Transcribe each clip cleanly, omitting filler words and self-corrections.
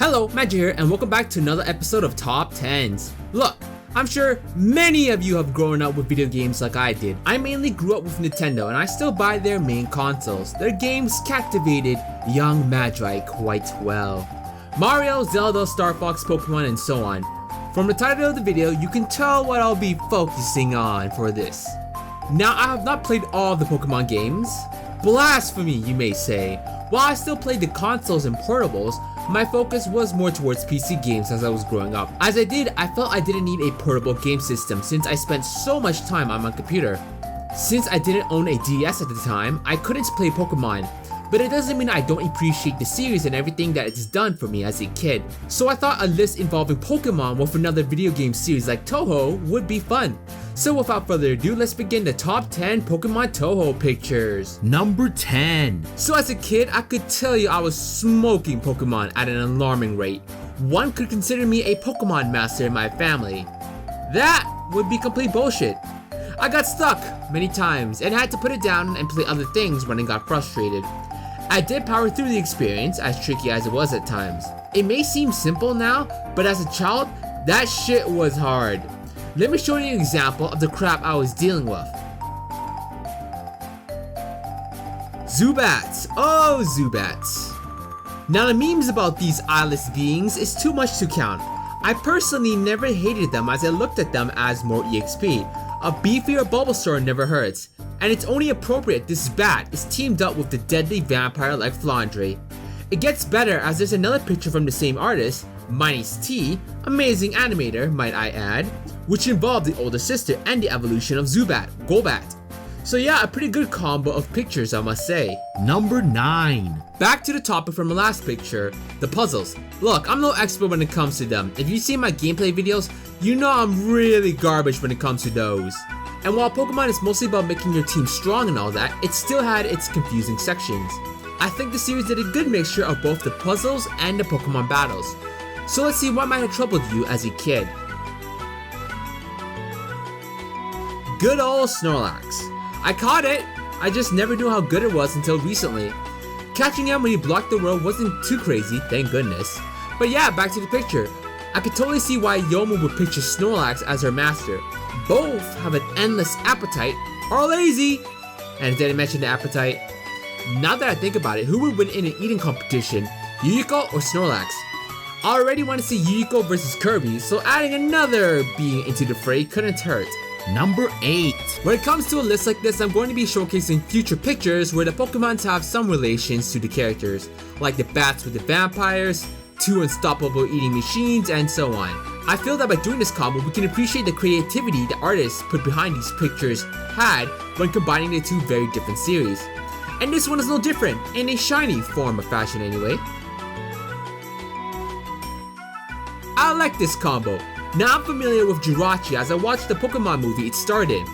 Hello, Magi here, and welcome back to another episode of Top 10s. Look, I'm sure many of you have grown up with video games like I did. I mainly grew up with Nintendo, and I still buy their main consoles. Their games captivated young Magi quite well. Mario, Zelda, Star Fox, Pokemon, and so on. From the title of the video, you can tell what I'll be focusing on for this. Now, I have not played all of the Pokemon games. Blasphemy, you may say. While I still played the consoles and portables, my focus was more towards PC games as I was growing up. As I felt I didn't need a portable game system since I spent so much time on my computer. Since I didn't own a DS at the time, I couldn't play Pokemon. But it doesn't mean I don't appreciate the series and everything that it's done for me as a kid. So I thought a list involving Pokemon with another video game series like Touhou would be fun. So without further ado, let's begin the top 10 Pokemon Touhou pictures. Number 10. So as a kid, I could tell you I was smoking Pokemon at an alarming rate. One could consider me a Pokemon master in my family. That would be complete bullshit. I got stuck many times and had to put it down and play other things when I got frustrated. I did power through the experience, as tricky as it was at times. It may seem simple now, but as a child, that shit was hard. Let me show you an example of the crap I was dealing with. Zubats. Oh, Zubats. Now the memes about these eyeless beings is too much to count. I personally never hated them as I looked at them as more EXP. A beefier Bulbasaur never hurts. And it's only appropriate this bat is teamed up with the deadly vampire like Flandre. It gets better as there's another picture from the same artist, Minus T, amazing animator might I add, which involved the older sister and the evolution of Zubat, Golbat. So yeah, a pretty good combo of pictures I must say. Number 9. Back to the topic from the last picture, the puzzles. Look, I'm no expert when it comes to them. If you see my gameplay videos, you know I'm really garbage when it comes to those. And while Pokemon is mostly about making your team strong and all that, it still had its confusing sections. I think the series did a good mixture of both the puzzles and the Pokemon battles. So let's see what might have troubled you as a kid. Good old Snorlax. I caught it, I just never knew how good it was until recently. Catching him when he blocked the world wasn't too crazy, thank goodness. But yeah, back to the picture. I could totally see why Yomu would picture Snorlax as her master. Both have an endless appetite, or lazy. And did I mention the appetite? Now that I think about it, who would win in an eating competition, Yuyiko or Snorlax? I already want to see Yuyiko versus Kirby, so adding another being into the fray couldn't hurt. Number 8. When it comes to a list like this, I'm going to be showcasing future pictures where the Pokemons have some relations to the characters, like the bats with the vampires, 2 unstoppable eating machines, and so on. I feel that by doing this combo, we can appreciate the creativity the artists put behind these pictures had when combining the two very different series. And this one is no different, in a shiny form of fashion anyway. I like this combo. Now I'm familiar with Jirachi as I watched the Pokemon movie it starred in.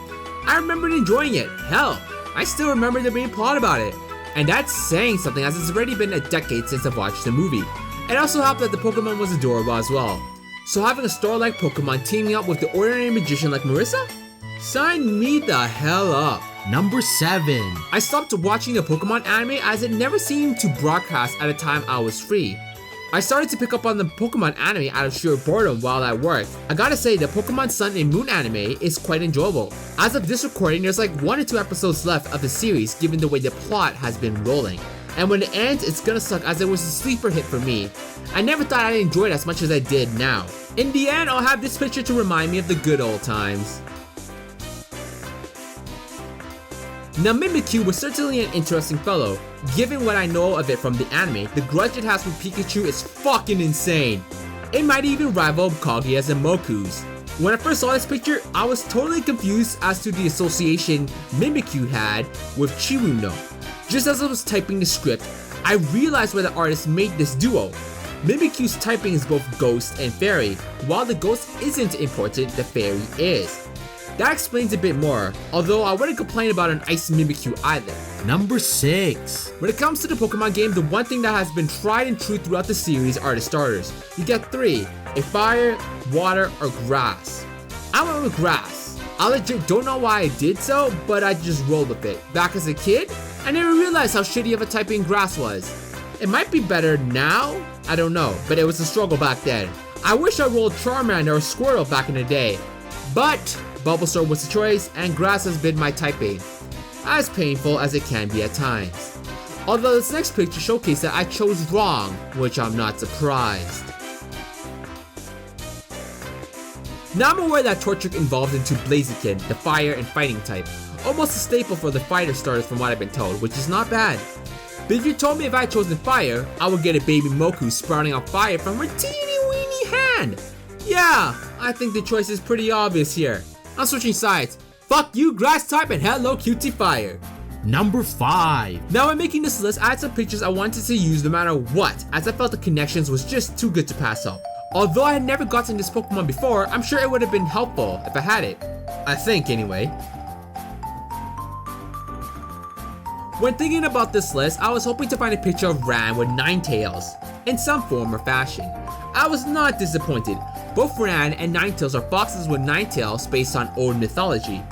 I remembered enjoying it. Hell, I still remember there being plot about it. And that's saying something as it's already been a decade since I've watched the movie. It also helped that the Pokemon was adorable as well. So having a star-like Pokemon teaming up with the ordinary magician like Marissa? Sign me the hell up. Number 7. I stopped watching the Pokemon anime as it never seemed to broadcast at a time I was free. I started to pick up on the Pokemon anime out of sheer boredom while at work. I gotta say, the Pokemon Sun and Moon anime is quite enjoyable. As of this recording, there's like 1 or 2 episodes left of the series given the way the plot has been rolling. And when it ends, it's gonna suck as it was a sleeper hit for me. I never thought I'd enjoy it as much as I did now. In the end, I'll have this picture to remind me of the good old times. Now Mimikyu was certainly an interesting fellow. Given what I know of it from the anime, the grudge it has with Pikachu is fucking insane. It might even rival Kaguya's and Moku's. When I first saw this picture, I was totally confused as to the association Mimikyu had with Chiruno. Just as I was typing the script, I realized why the artist made this duo. Mimikyu's typing is both ghost and fairy. While the ghost isn't important, the fairy is. That explains a bit more, although I wouldn't complain about an ice Mimikyu either. Number 6. When it comes to the Pokemon game, the one thing that has been tried and true throughout the series are the starters. You get 3, a fire, water, or grass. I went with grass. I legit don't know why I did so, but I just rolled with it. Back as a kid, I never realized how shitty of a typing grass was. It might be better now, I don't know, but it was a struggle back then. I wish I rolled Charmander or Squirtle back in the day, but Bulbasaur was the choice and grass has been my typing, as painful as it can be at times. Although this next picture showcased that I chose wrong, which I'm not surprised. Now I'm aware that Torchic evolved into Blaziken, the fire and fighting type, almost a staple for the fighter starters from what I've been told, which is not bad. But if you told me if I had chosen fire, I would get a baby Moku sprouting out fire from her teeny weeny hand. Yeah, I think the choice is pretty obvious here. I'm switching sides. Fuck you grass type and hello cutie fire. Number 5. Now when making this list, I had some pictures I wanted to use no matter what, as I felt the connections was just too good to pass up. Although I had never gotten this Pokemon before, I'm sure it would have been helpful if I had it. I think anyway. When thinking about this list, I was hoping to find a picture of Ran with 9 tails, in some form or fashion. I was not disappointed. Both Ran and Ninetales are foxes with 9 tails based on old mythology.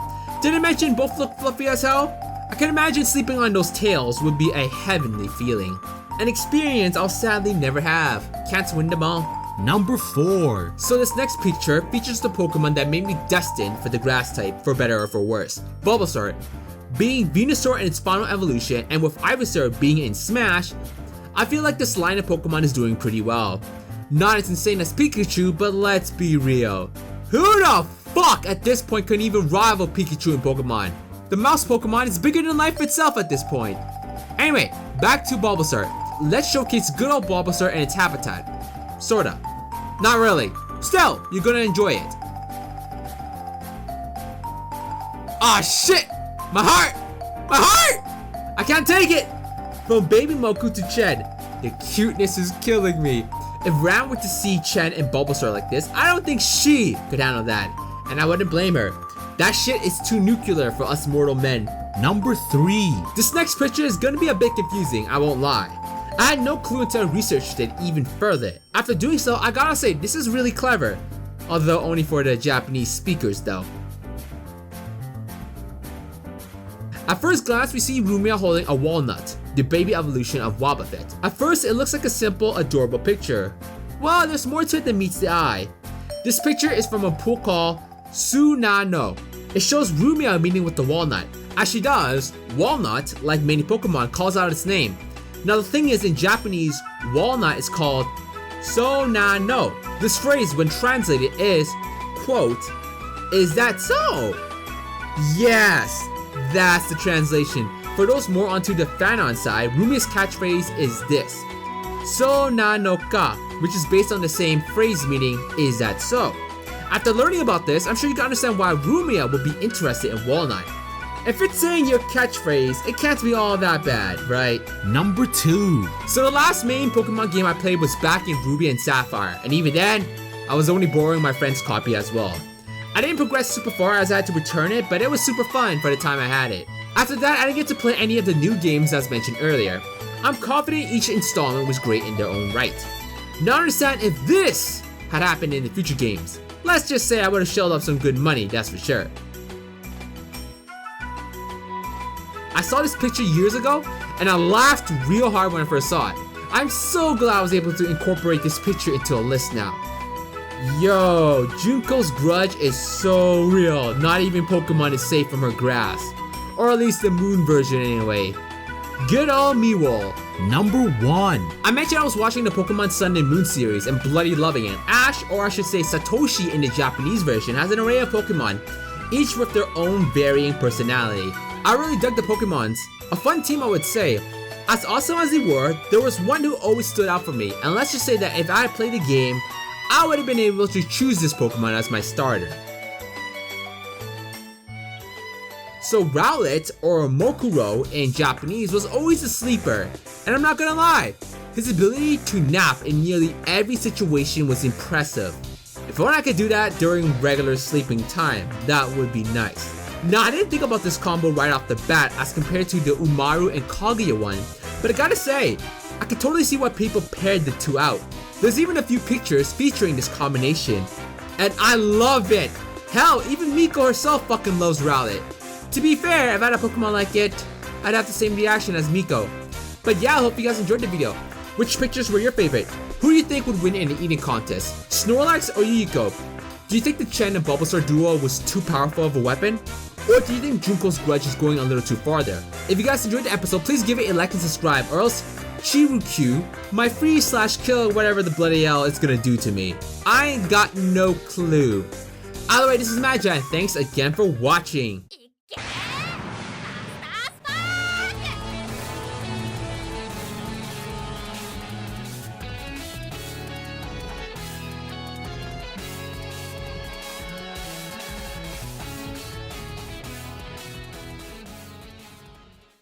Did I mention both look fluffy as hell? I can imagine sleeping on those tails would be a heavenly feeling. An experience I'll sadly never have. Can't win them all. Number 4. So this next picture features the Pokemon that made me destined for the grass type, for better or for worse. Bulbasaur. Being Venusaur in its final evolution, and with Ivysaur being in Smash, I feel like this line of Pokemon is doing pretty well. Not as insane as Pikachu, but let's be real. Who the fuck at this point can even rival Pikachu in Pokemon? The mouse Pokemon is bigger than life itself at this point. Anyway, back to Bulbasaur. Let's showcase good old Bulbasaur and its habitat. Sorta. Not really. Still, you're gonna enjoy it. Ah shit! My heart! My heart! I can't take it! From Baby Moku to Chen, the cuteness is killing me. If Ran were to see Chen and Bulbasaur like this, I don't think she could handle that. And I wouldn't blame her. That shit is too nuclear for us mortal men. Number 3. This next picture is gonna be a bit confusing, I won't lie. I had no clue until I researched it even further. After doing so, I gotta say, this is really clever. Although only for the Japanese speakers though. At first glance, we see Yarormyr holding a walnut, the baby evolution of Wobbuffet. At first, it looks like a simple, adorable picture. Well, there's more to it than meets the eye. This picture is from a pool called Sunano. It shows Yarormyr meeting with the walnut. As she does, walnut, like many Pokemon, calls out its name. Now the thing is, in Japanese, walnut is called Sonano. This phrase, when translated, is, quote, "Is that so?" Yes, that's the translation. For those more onto the fanon side, Yarormyr's catchphrase is this, "Sonanoka," which is based on the same phrase meaning, "Is that so?" After learning about this, I'm sure you can understand why Yarormyr would be interested in walnut. If it's saying your catchphrase, it can't be all that bad, right? Number 2. So the last main Pokemon game I played was back in Ruby and Sapphire, and even then, I was only borrowing my friend's copy as well. I didn't progress super far as I had to return it, but it was super fun for the time I had it. After that, I didn't get to play any of the new games as mentioned earlier. I'm confident each installment was great in their own right. Now I understand if this had happened in the future games. Let's just say I would have shelled up some good money, that's for sure. I saw this picture years ago, and I laughed real hard when I first saw it. I'm so glad I was able to incorporate this picture into a list now. Yo, Junko's grudge is so real, not even Pokemon is safe from her grasp. Or at least the moon version anyway. Good old Meewol. Number 1. I mentioned I was watching the Pokemon Sun and Moon series and bloody loving it. Ash, or I should say Satoshi in the Japanese version, has an array of Pokemon, each with their own varying personality. I really dug the Pokemons. A fun team I would say. As awesome as they were, there was one who always stood out for me, and let's just say that if I had played the game, I would have been able to choose this Pokemon as my starter. So Rowlett, or Mokuro in Japanese, was always a sleeper, and I'm not gonna lie, his ability to nap in nearly every situation was impressive. If only I could do that during regular sleeping time, that would be nice. Now I didn't think about this combo right off the bat as compared to the Umaru and Kaguya one, but I gotta say, I can totally see why people paired the two out. There's even a few pictures featuring this combination, and I love it! Hell, even Miko herself fucking loves Rowlett. To be fair, if I had a Pokemon like it, I'd have the same reaction as Miko. But yeah, I hope you guys enjoyed the video. Which pictures were your favorite? Who do you think would win in an eating contest? Snorlax or Yuiko? Do you think the Chen and Bulbasaur duo was too powerful of a weapon? Or do you think Junko's grudge is going a little too far there? If you guys enjoyed the episode, please give it a like and subscribe, or else Chirukyu, my free/kill whatever the bloody hell it's gonna do to me. I ain't got no clue. Either way, this is Magi, and thanks again for watching.